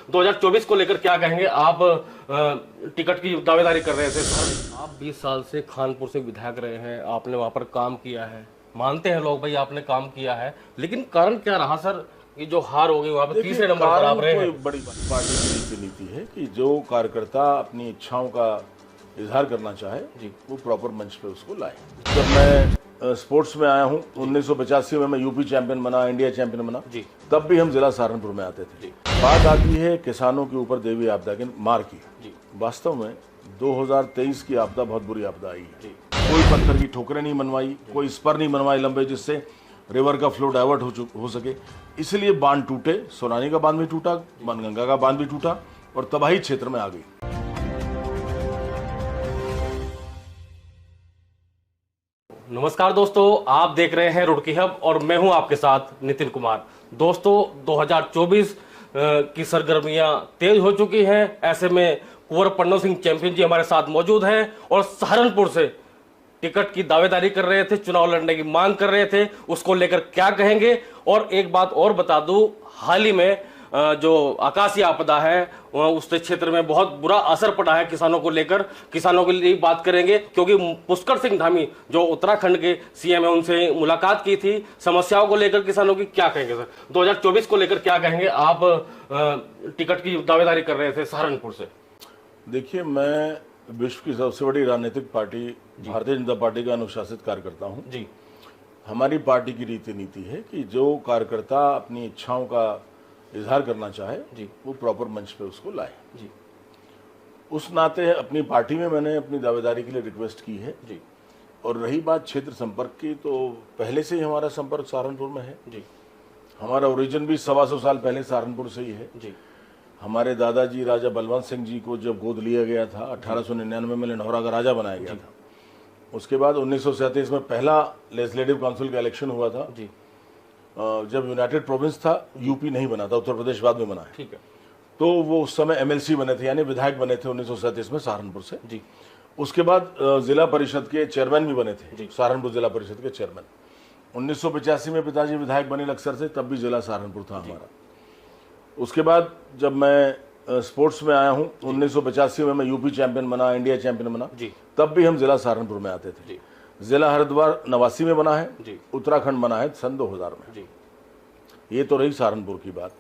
2024 को लेकर क्या कहेंगे आप? टिकट की दावेदारी कर रहे थे सर, आप 20 साल से खानपुर से विधायक रहे हैं, आपने वहां पर काम किया है, मानते हैं लोग भाई आपने काम किया है, लेकिन कारण क्या रहा सर ये जो हार हो गई वहां पर तीसरे नंबर पर आप रहे हैं? बड़ी पार्टी की नीति है कि जो कार्यकर्ता अपनी इच्छाओं का इजहार करना चाहे जी वो प्रॉपर मंच पे उसको लाए। जब मैं स्पोर्ट्स में आया हूँ 1985 में, मैं यूपी चैंपियन बना, इंडिया चैंपियन बना जी, तब भी हम जिला सहारनपुर में आते थे। बात आती है किसानों के ऊपर देवी आपदा की मार की जी। वास्तव में 2023 की आपदा बहुत बुरी आपदा आई है। कोई पत्थर की ठोकरें नहीं बनवाई, कोई स्पर नहीं बनवाए लंबे जिससे रिवर का फ्लो डाइवर्ट हो सके, इसलिए बांध टूटे। सोनानी का बांध भी टूटा, बनगंगा का बांध भी टूटा और तबाही क्षेत्र में आ गई। नमस्कार दोस्तों, आप देख रहे हैं रुड़की हब और मैं हूं आपके साथ नितिन कुमार। दोस्तों 2024 की सरगर्मियां तेज हो चुकी हैं, ऐसे में कुंवर पन्नो सिंह चैंपियन जी हमारे साथ मौजूद हैं और सहारनपुर से टिकट की दावेदारी कर रहे थे, चुनाव लड़ने की मांग कर रहे थे, उसको लेकर क्या कहेंगे? और एक बात और बता दूं, हाल ही में जो आकाशीय आपदा है उसके क्षेत्र में बहुत बुरा असर पड़ा है किसानों को लेकर। किसानों के लिए बात करेंगे क्योंकि पुष्कर सिंह धामी जो उत्तराखंड के सीएम है उनसे मुलाकात की थी, समस्याओं को लेकर किसानों की क्या कहेंगे सर? 2024 को लेकर क्या कहेंगे आप? टिकट की दावेदारी कर रहे थे सहारनपुर से। देखिए, मैं विश्व की सबसे बड़ी राजनीतिक पार्टी भारतीय जनता पार्टी का अनुशासित कार्यकर्ता हूं जी। हमारी पार्टी की रीति नीति है कि जो कार्यकर्ता अपनी इच्छाओं का इजहार करना चाहे जी वो प्रॉपर मंच पे उसको लाए जी। उस नाते अपनी पार्टी में मैंने अपनी दावेदारी के लिए रिक्वेस्ट की है जी। और रही बात क्षेत्र संपर्क की, तो पहले से ही हमारा संपर्क सहारनपुर में है जी। हमारा ओरिजिन भी 125 साल पहले सहारनपुर से ही है जी। हमारे दादाजी राजा बलवंत सिंह जी को जब गोद लिया गया था 1899 में लिन्हौरा का राजा बनाया गया था। उसके बाद 1937 में पहला लेजिस्लेटिव काउंसिल का इलेक्शन हुआ था जी। जब यूनाइटेड प्रोविंस था, यूपी नहीं बना था, उत्तर प्रदेश बाद में बना है। ठीक है। तो वो उस समय एमएलसी बने थे, यानी विधायक बने थे 1937 में सहारनपुर से जी। उसके बाद जिला परिषद के चेयरमैन भी बने थे, सहारनपुर जिला परिषद के चेयरमैन। 1985 में पिताजी विधायक बने लक्सर से, तब भी जिला सहारनपुर था हमारा। उसके बाद जब मैं स्पोर्ट्स में आया हूँ 1985 में, मैं यूपी चैंपियन बना, इंडिया चैंपियन बना जी, तब भी हम जिला सहारनपुर में आते थे। जिला हरिद्वार 89 में बना है जी। उत्तराखंड बना है सन 2000 में जी। ये तो रही सहारनपुर की बात।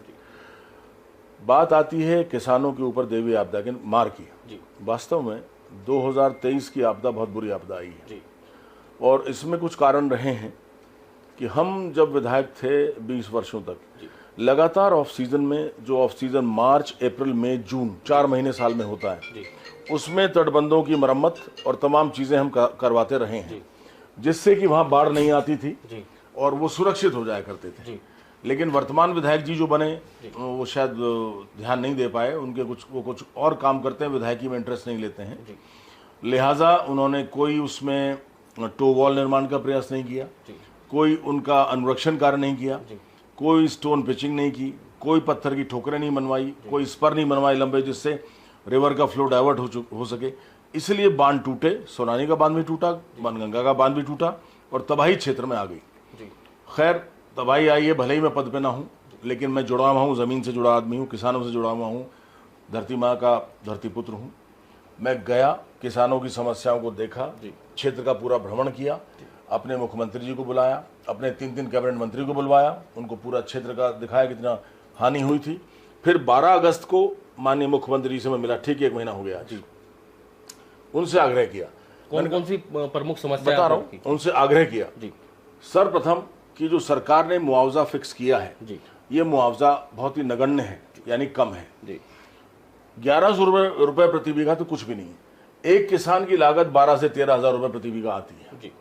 बात आती है किसानों के ऊपर देवी आपदा की मार की जी। वास्तव में 2023 की आपदा बहुत बुरी आपदा आई है जी। और इसमें कुछ कारण रहे हैं कि हम जब विधायक थे 20 वर्षों तक जी। लगातार ऑफ सीजन में, जो ऑफ सीजन मार्च, अप्रैल, मई, जून 4 महीने साल में होता है जी। उसमें तटबंधों की मरम्मत और तमाम चीजें हम करवाते रहे हैं, जिससे कि वहां बाढ़ नहीं आती थी जी। और वो सुरक्षित हो जाया करते थे जी। लेकिन वर्तमान विधायक जी जो बने वो शायद ध्यान नहीं दे पाए, उनके कुछ और काम करते हैं, विधायकी में इंटरेस्ट नहीं लेते हैं, लिहाजा उन्होंने कोई उसमें टो वॉल निर्माण का प्रयास नहीं किया, कोई उनका अनुरक्षण कार्य नहीं किया, कोई स्टोन पिचिंग नहीं की, कोई पत्थर की ठोकरें नहीं बनवाई, कोई स्पर नहीं बनवाए लंबे जिससे रिवर का फ्लो डाइवर्ट हो सके, इसलिए बांध टूटे। सोनानी का बांध भी टूटा, बनगंगा का बांध भी टूटा और तबाही क्षेत्र में आ गई। खैर, तबाही आई है, भले ही मैं पद पे ना हूँ, लेकिन मैं जुड़ा हुआ हूँ, ज़मीन से जुड़ा आदमी हूँ, किसानों से जुड़ा हुआ हूँ, धरती माँ का धरती पुत्र हूँ। मैं गया, किसानों की समस्याओं को देखा, क्षेत्र का पूरा भ्रमण किया, अपने मुख्यमंत्री जी को बुलाया, अपने 3 कैबिनेट मंत्री को बुलवाया, उनको पूरा क्षेत्र का दिखाया कितना हानि हुई थी। फिर 12 अगस्त को माननीय मुख्यमंत्री से मैं मिला, ठीक 1 महीना हो गया जी। उनसे आग्रह किया, कौन सी प्रमुख समस्या बता रहा हूँ, उनसे आग्रह किया जी। सर्वप्रथम कि जो सरकार ने मुआवजा फिक्स किया है जी, ये मुआवजा बहुत ही नगण्य है, यानी कम है जी। 1100 रुपए प्रति बीघा तो कुछ भी नहीं है। एक किसान की लागत 12 से 13 हजार रुपए प्रति बीघा आती है जी।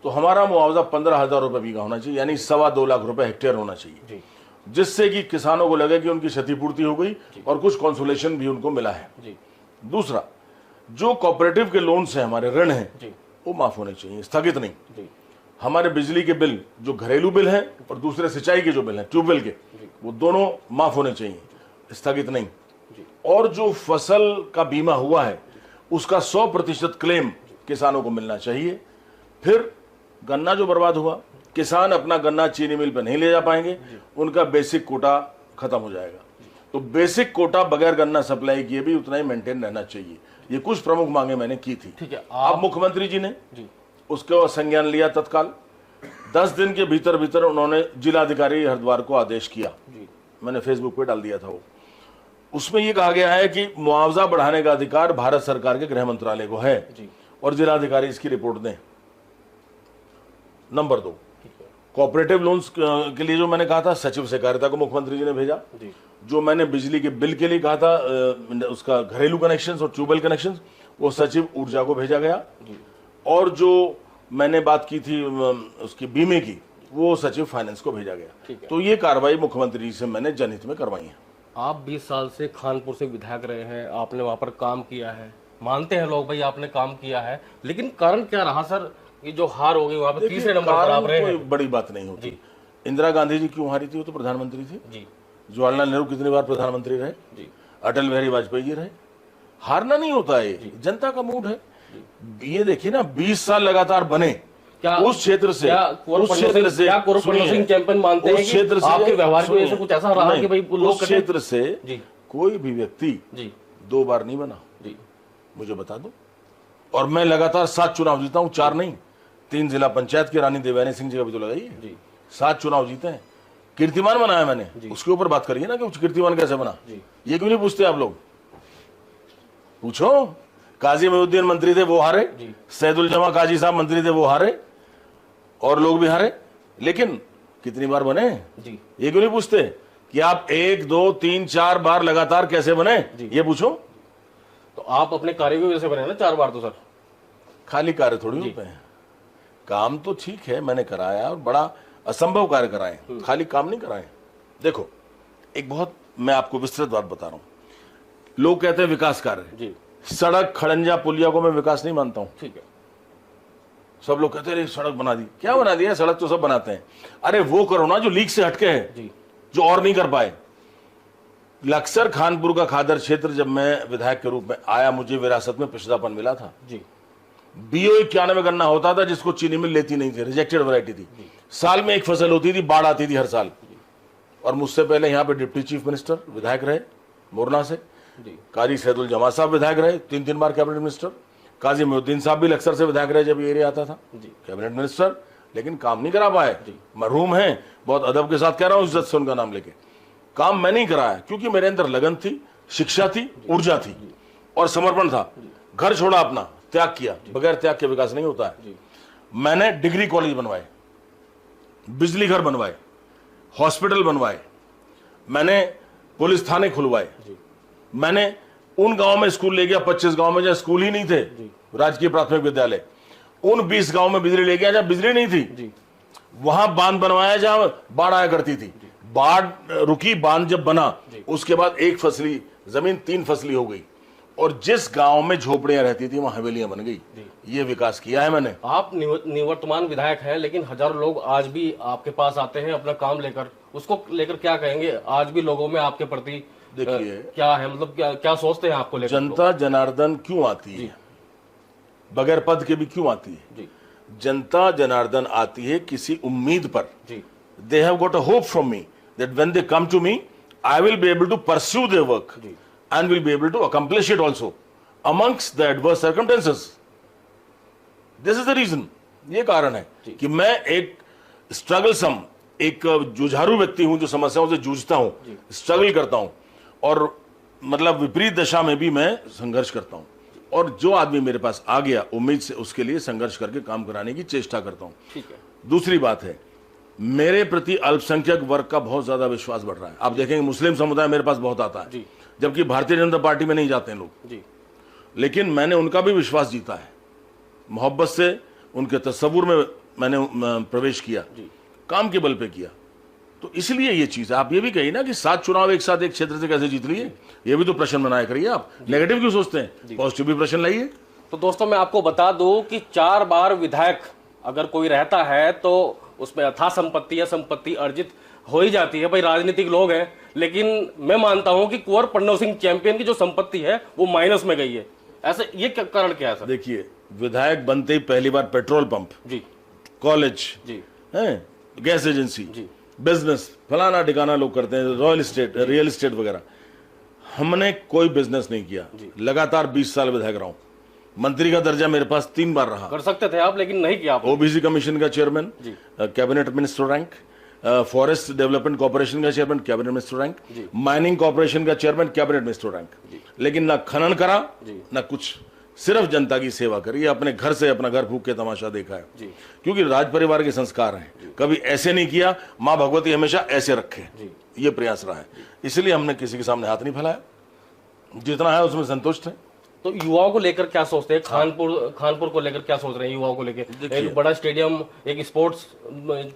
तो हमारा मुआवजा 15,000 रुपए बीघा होना चाहिए, यानी 2.25 लाख रुपए हेक्टेयर होना चाहिए जी। जिससे कि किसानों को लगे कि उनकी क्षतिपूर्ति हो गई और कुछ कंसोलेशन भी उनको मिला है जी। दूसरा, जो कोऑपरेटिव के लोन से हमारे ऋण हैं वो माफ होने चाहिए, स्थगित नहीं जी। हमारे बिजली के बिल, जो घरेलू बिल हैं और दूसरे सिंचाई के जो बिल हैं ट्यूबवेल के, वो दोनों माफ होने चाहिए, स्थगित नहीं। और जो फसल का बीमा हुआ है उसका 100% क्लेम किसानों को मिलना चाहिए। फिर गन्ना जो बर्बाद हुआ, किसान अपना गन्ना चीनी मिल पर नहीं ले जा पाएंगे, उनका बेसिक कोटा खत्म हो जाएगा। तो बेसिक कोटा बगैर गन्ना सप्लाई किए भी उतना ही मेंटेन रहना चाहिए। ये कुछ प्रमुख मांगे मैंने की थी। ठीक है। अब मुख्यमंत्री जी ने उसका संज्ञान लिया तत्काल। 10 दिन के भीतर भीतर उन्होंने जिलाधिकारी हरिद्वार को आदेश किया, मैंने फेसबुक पे डाल दिया था वो। उसमें यह कहा गया है कि मुआवजा बढ़ाने का अधिकार भारत सरकार के गृह मंत्रालय को है और जिलाधिकारी इसकी रिपोर्ट दें। नंबर 2, कोऑपरेटिव लोन्स के लिए जो मैंने कहा था सचिव सहकारिता को मुख्यमंत्री जी ने भेजा। जो मैंने बिजली के बिल के लिए कहा था उसका घरेलू कनेक्शंस और ट्यूबवेल कनेक्शंस, वो सचिव ऊर्जा को भेजा गया। और जो मैंने बात की थी उसकी बीमे की, वो सचिव फाइनेंस को भेजा गया। तो ये कार्रवाई मुख्यमंत्री जी से मैंने जनहित में करवाई है। आप 20 साल से खानपुर से विधायक रहे हैं, आपने वहां पर काम किया है, मानते हैं लोग भाई आपने काम किया है, लेकिन कारण क्या रहा सर ये जो हार हो गई वहां पर? तीसरे नंबर पर आप रहे हैं। कोई बड़ी बात नहीं होती। इंदिरा गांधी जी क्यों हारी थी? वो तो प्रधानमंत्री थी जी। जवाहरलाल नेहरू कितनी बार प्रधानमंत्री रहे जी। अटल बिहारी वाजपेयी जी रहे। हारना नहीं होता है, जनता का मूड है। ये देखिए ना, 20 साल लगातार बने क्या उस क्षेत्र से, उस क्षेत्र से चैंपियन मानते हैं कि आपके व्यवहार की वजह से कुछ ऐसा रहा कि भाई उस क्षेत्र से कोई भी व्यक्ति 2 बार नहीं बना जी, मुझे बता दो। और मैं लगातार 7 चुनाव जीता हूं, 4 नहीं, 3 जिला पंचायत की रानी देवयानी सिंह जी का भी तो लगाइए, 7 चुनाव जीते हैं। कीर्तिमान बनाया मैंने, उसके ऊपर बात करिए ना कि कीर्तिमान कैसे बना। ये क्यों नहीं पूछते आप लोग? पूछो। काजी मोइनुद्दीन मंत्री थे वो हारे, सैदुल जमा काजी साहब मंत्री थे वो हारे, और लोग भी हारे, लेकिन कितनी बार बने जी? ये क्यों नहीं पूछते कि आप 1, 2, 3, 4 बार लगातार कैसे बने? ये पूछो। तो आप अपने कार्य की वजह से बने ना 4 बार। तो सर खाली कार्य थोड़ी होते हैं, काम तो ठीक है मैंने कराया और बड़ा असंभव कार्य कराए, खाली काम नहीं कराए। देखो एक बहुत मैं आपको विस्तृत बात बता रहा हूं। लोग कहते हैं विकास कार्य जी, सड़क खड़ंजा पुलिया को मैं विकास नहीं मानता हूं। ठीक है, सब लोग कहते हैं सड़क बना दी, क्या बना दिया? सड़क तो सब बनाते हैं। अरे वो करो ना जो लीक से हटके है, जो और नहीं कर पाए। लक्सर खानपुर का खादर क्षेत्र जब मैं विधायक के रूप में आया, मुझे विरासत में पिछड़ापन मिला था जी। BO 91 गन्ना होता था जिसको चीनी मिल लेती नहीं थी, रिजेक्टेड वैरायटी थी। साल में 1 फसल होती थी, बाढ़ आती थी हर साल। और मुझसे पहले यहाँ पे डिप्टी चीफ मिनिस्टर विधायक रहे मोरना से, काजी सैदुल जमा साहब विधायक रहे 3 बार कैबिनेट मिनिस्टर, काजी मोइनुद्दीन साहब भी लक्सर से विधायक रहे जब ये एरिया आता था कैबिनेट मिनिस्टर, लेकिन काम नहीं करा पाए। मरहूम हैं, बहुत अदब के साथ कह रहा हूं, इज्जत से उनका नाम लेके। काम मैं नहीं कराया क्योंकि मेरे अंदर लगन थी, शिक्षा थी, ऊर्जा थी और समर्पण था। घर छोड़ा अपना, त्याग किया, बगैर त्याग के विकास नहीं होता है। मैंने डिग्री कॉलेज बनवाए, बिजली घर बनवाए, हॉस्पिटल बनवाए, मैंने पुलिस थाने खुलवाए, मैंने उन गांव में स्कूल ले गया 25 गांव में जहां स्कूल ही नहीं थे, राजकीय प्राथमिक विद्यालय, उन 20 गांव में बिजली ले गया जहां बिजली नहीं थी, वहां बांध बनवाया जहां बाढ़ आया करती थी। बाढ़ रुकी, बांध जब बना उसके बाद 1 फसली जमीन 3 फसली हो गई, और जिस गांव में झोपड़ियां रहती थी वहां हवेलियां बन गई। ये विकास किया है मैंने। आप निवर्तमान विधायक हैं, लेकिन हजारों लोग आज भी आपके पास आते हैं अपना काम लेकर, उसको लेकर क्या कहेंगे? आज भी लोगों में आपके प्रति देखिए क्या है, मतलब क्या सोचते हैं आपको लेकर? जनता जनार्दन क्यों आती है? बगैर पद के भी क्यों आती है? जनता जनार्दन आती है किसी उम्मीद पर। They have got a hope from me that when they come to me I will be able to pursue their work and will be able to accomplish it also amongst the adverse circumstances. This is the reason. ये कारण है कि मैं एक स्ट्रगलसम, एक जुझारू व्यक्ति हूं जो समस्याओं से जूझता हूं, स्ट्रगल करता हूं, और मतलब विपरीत दशा में भी मैं संघर्ष करता हूं। और जो आदमी मेरे पास आ गया उम्मीद से, उसके लिए संघर्ष करके काम कराने की चेष्टा करता हूं। ठीक है। दूसरी बात है, मेरे प्रति अल्पसंख्यक वर्ग का बहुत ज्यादा विश्वास बढ़ रहा है। आप देखेंगे मुस्लिम समुदाय मेरे पास बहुत आता है, जबकि भारतीय जनता पार्टी में नहीं जाते हैं लोग जी। लेकिन मैंने उनका भी विश्वास जीता है, मोहब्बत से उनके तस्वुर में मैंने प्रवेश किया जी। काम के बल पे किया। तो इसलिए ये चीज है। आप ये भी कहिए ना कि 7 चुनाव एक साथ एक क्षेत्र से कैसे जीत लिए, ये भी तो प्रश्न बनाया करिए। आप नेगेटिव क्यों सोचते हैं? पॉजिटिव भी प्रश्न लाइए। तो दोस्तों मैं आपको बता दूं कि 4 बार विधायक अगर कोई रहता है तो उसमें अथाह संपत्ति या संपत्ति अर्जित हो ही जाती है। भाई राजनीतिक लोग हैं, लेकिन मैं मानता हूं कि कुंवर प्रणव सिंह चैंपियन की जो संपत्ति है वो माइनस में गई है। ऐसे ये कारण क्या है सर? देखिए, विधायक बनते ही पहली बार पेट्रोल पंप जी, कॉलेज जी, गैस एजेंसी जी, बिजनेस फलाना ठिकाना लोग करते हैं, रियल एस्टेट वगैरह, हमने कोई बिजनेस नहीं किया, लगातार 20 साल विधायक रहा हूं। मंत्री का दर्जा मेरे पास 3 बार रहा। कर सकते थे आप, लेकिन नहीं किया। ओबीसी कमीशन का chairman, cabinet minister rank, forest development corporation का chairman, cabinet minister rank, mining corporation का चेयरमैन, कैबिनेट मिनिस्टर रैंक, लेकिन ना खनन करा ना कुछ, सिर्फ जनता की सेवा करी। अपने घर से अपना घर फूंक के तमाशा देखा है, क्योंकि राज परिवार के संस्कार हैं। कभी ऐसे नहीं किया, माँ भगवती हमेशा ऐसे रखे, ये प्रयास रहा है। इसलिए हमने किसी के सामने हाथ नहीं फैलाया, जितना है उसमें संतुष्ट है। तो युवाओं को लेकर क्या सोचते हैं? खानपुर को लेकर क्या सोच रहे हैं युवाओं को लेकर? एक बड़ा स्टेडियम, एक स्पोर्ट्स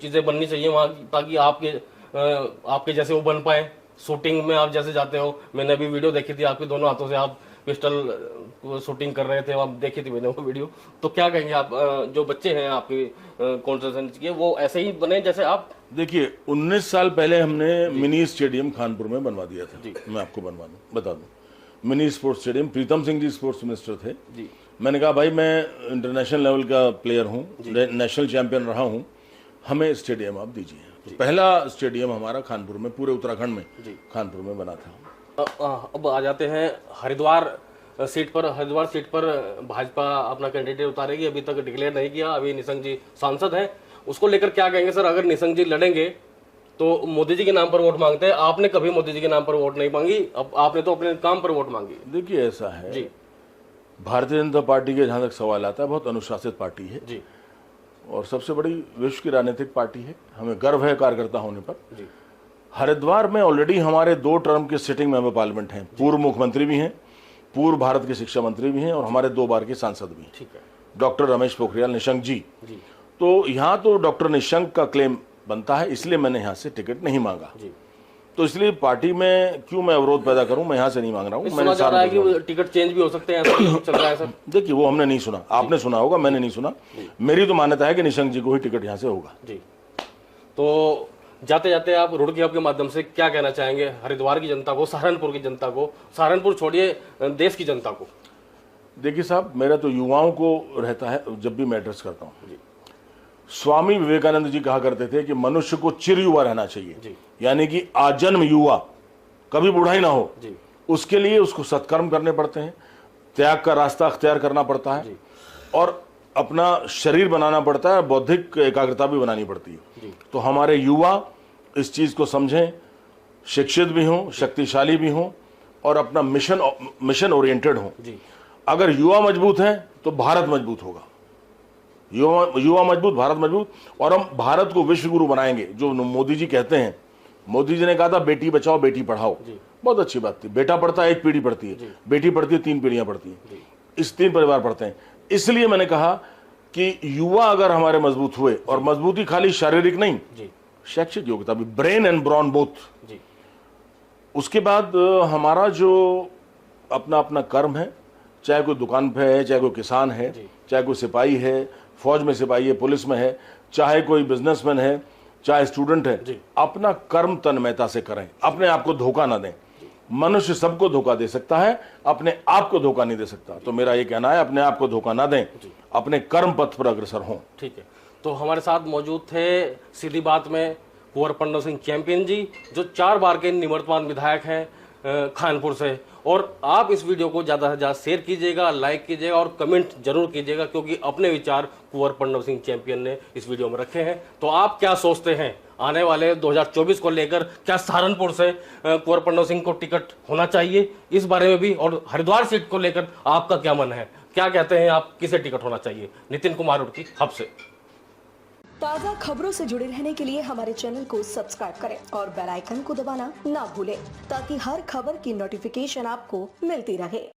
चीजें बननी चाहिए वहां, ताकि आपके जैसे वो बन पाए। शूटिंग में आप जैसे जाते हो, मैंने अभी वीडियो देखी थी, आपके दोनों हाथों से आप पिस्टल शूटिंग कर रहे थे, आप देखी थी मैंने वो वीडियो। तो क्या कहेंगे आप, जो बच्चे हैं आपके कॉन्स्टिट्यूएंसी के, वो ऐसे ही बने जैसे आप? देखिए, 19 साल पहले हमने मिनी स्टेडियम खानपुर में बनवा दिया था। मैं आपको बता दूं, mini sports stadium. Pritam Singh ji sports minister थे जी। मैंने कहा भाई मैं इंटरनेशनल लेवल का प्लेयर हूं, नेशनल चैंपियन रहा हूं, हमें स्टेडियम आप दीजिए। तो पहला स्टेडियम हमारा खानपुर में, पूरे उत्तराखंड में खानपुर में बना था। अब आ जाते हैं हरिद्वार सीट पर। हरिद्वार सीट पर भाजपा अपना कैंडिडेट उतारेगी, अभी तक डिक्लेयर नहीं किया। अभी निशंक जी सांसद हैं, उसको लेकर क्या कहेंगे सर? अगर निशंक जी लड़ेंगे तो मोदी जी के नाम पर वोट मांगते हैं, आपने कभी मोदी जी के नाम पर वोट नहीं मांगी, अब आपने तो अपने काम पर वोट मांगी। देखिए, ऐसा है जी, भारतीय जनता पार्टी के जहां तक सवाल आता है, बहुत अनुशासित पार्टी है जी, और सबसे बड़ी विश्व की राजनीतिक पार्टी है। हमें गर्व है कार्यकर्ता होने पर जी। हरिद्वार में ऑलरेडी हमारे 2 टर्म के सिटिंग मेंबर पार्लियामेंट हैं, पूर्व मुख्यमंत्री भी हैं, पूर्व भारत के शिक्षा मंत्री भी हैं, और हमारे 2 बार के सांसद भी हैं। ठीक है, डॉक्टर रमेश पोखरियाल निशंक जी। तो यहाँ तो डॉक्टर निशंक का क्लेम बनता है, इसलिए मैंने यहाँ से टिकट नहीं मांगा जी। तो इसलिए पार्टी में क्यों मैं अवरोध पैदा करूं, मैं यहाँ से नहीं मांग रहा हूँ। मैंने सुना है कि टिकट चेंज भी हो सकते हैं, ऐसा चल रहा है सर। देखिए, वो हमने नहीं सुना, आपने सुना होगा, मैंने नहीं सुना। मेरी तो मान्यता है कि निशंक जी को ही टिकट यहाँ से होगा जी। तो जाते जाते आप रुड़की हब के माध्यम से क्या कहना चाहेंगे हरिद्वार की जनता को, सहारनपुर की जनता को, सहारनपुर छोड़िए देश की जनता को? देखिए साहब, मेरा तो युवाओं को रहता है जब भी मैं एड्रेस करता हूँ। स्वामी विवेकानंद जी कहा करते थे कि मनुष्य को चिर युवा रहना चाहिए, यानी कि आजन्म युवा, कभी बूढ़ा ही ना हो। उसके लिए उसको सत्कर्म करने पड़ते हैं, त्याग का रास्ता अख्तियार करना पड़ता है, और अपना शरीर बनाना पड़ता है, बौद्धिक एकाग्रता भी बनानी पड़ती है। तो हमारे युवा इस चीज को समझें, शिक्षित भी हों, शक्तिशाली भी हों, और अपना मिशन ओरिएंटेड हों। अगर युवा मजबूत हैं तो भारत मजबूत होगा, युवा मजबूत, भारत मजबूत, और हम भारत को विश्व गुरु बनाएंगे। जो मोदी जी कहते हैं, मोदी जी ने कहा था बेटी बचाओ बेटी पढ़ाओ, बहुत अच्छी बात थी। बेटा पढ़ता है 1 पीढ़ी पढ़ती है, बेटी पढ़ती है 3 पीढ़ियां पढ़ती है, इस 3 परिवार पढ़ते हैं। इसलिए मैंने कहा कि युवा अगर हमारे मजबूत हुए, और मजबूती खाली शारीरिक नहीं, शैक्षिक योग्यता भी, ब्रेन एंड ब्रॉन बोथ। उसके बाद हमारा जो अपना अपना कर्म है, चाहे कोई दुकान पे है, चाहे कोई किसान है, चाहे कोई सिपाही है, फौज में सिपाही है, पुलिस में है, चाहे कोई बिजनेसमैन है, चाहे स्टूडेंट है, अपना कर्म तन्मयता से करें, अपने आप को धोखा ना दें। मनुष्य सबको धोखा दे सकता है, अपने आप को धोखा नहीं दे सकता। तो मेरा ये कहना है, अपने आप को धोखा ना दें, अपने कर्म पथ पर अग्रसर हों। ठीक है, तो हमारे साथ मौजूद थे सीधी बात में कुंवर पंडव सिंह चैंपियन जी, जो 4 बार के निवर्तमान विधायक हैं खानपुर से। और आप इस वीडियो को ज़्यादा से ज़्यादा शेयर कीजिएगा, लाइक कीजिएगा और कमेंट जरूर कीजिएगा, क्योंकि अपने विचार कुंवर पंडव सिंह चैंपियन ने इस वीडियो में रखे हैं। तो आप क्या सोचते हैं आने वाले 2024 को लेकर? क्या सहारनपुर से कुंवर पंडव सिंह को टिकट होना चाहिए, इस बारे में भी? और हरिद्वार सीट को लेकर आपका क्या मन है, क्या कहते हैं आप, किसे टिकट होना चाहिए? नितिन कुमार रुड़की हब से। ताज़ा खबरों से जुड़े रहने के लिए हमारे चैनल को सब्सक्राइब करें और बेल आइकन को दबाना ना भूलें, ताकि हर खबर की नोटिफिकेशन आपको मिलती रहे।